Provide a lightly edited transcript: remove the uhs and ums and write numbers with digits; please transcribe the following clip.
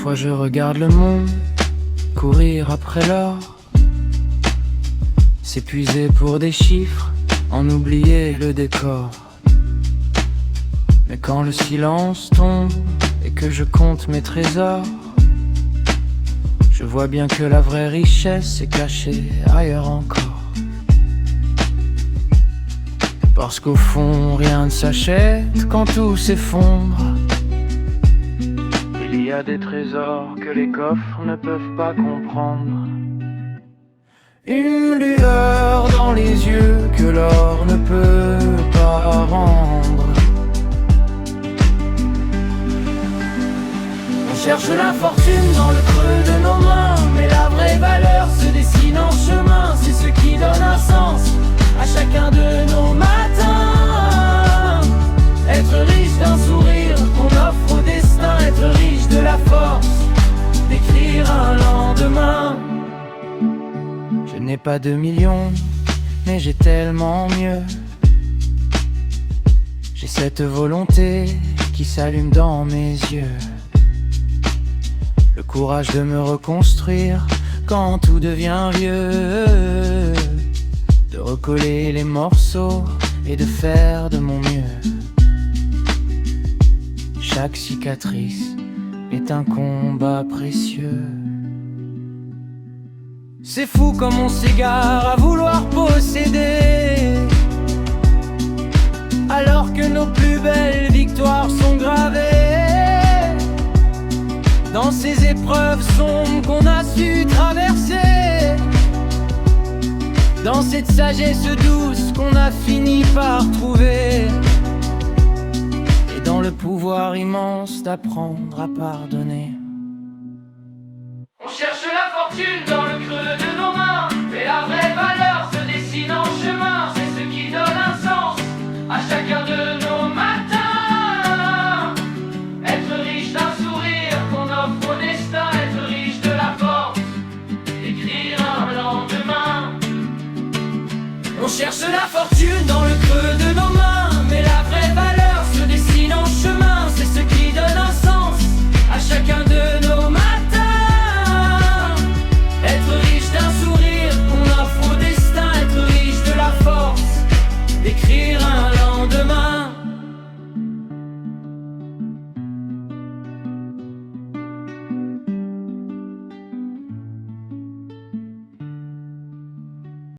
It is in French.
Parfois je regarde le monde courir après l'or, s'épuiser pour des chiffres, en oublier le décor. Mais quand le silence tombe et que je compte mes trésors, je vois bien que la vraie richesse est cachée ailleurs encore. Parce qu'au fond rien ne s'achète quand tout s'effondre. Il y a des trésors que les coffres ne peuvent pas comprendre. Une lueur dans les yeux que l'or ne peut pas rendre. On cherche la fortune dans le creux de nos mains, mais la vraie valeur se dessine en chemin. C'est ce qui donne un sens à chacun de nos matins. Être riche d'un sourire qu'on offre au destin, être riche de la force d'écrire un lendemain. Je n'ai pas de millions, mais j'ai tellement mieux. J'ai cette volonté qui s'allume dans mes yeux, le courage de me reconstruire quand tout devient vieux, de recoller les morceaux et de faire de mon mieux. Chaque cicatrice est un combat précieux. C'est fou comme on s'égare à vouloir posséder, alors que nos plus belles victoires sont gravées dans ces épreuves sombres qu'on a su traverser, dans cette sagesse douce qu'on a fini par trouver, et dans le pouvoir immense d'apprendre à pardonner. On cherche la fortune dans le creux de nos mains, mais la vraie valeur se dessine en chemin. C'est ce qui donne un sens à chacun de nos matins. Être riche d'un sourire qu'on offre au destin, être riche de la force d'écrire un lendemain. On cherche la fortune dans le creux de nos mains.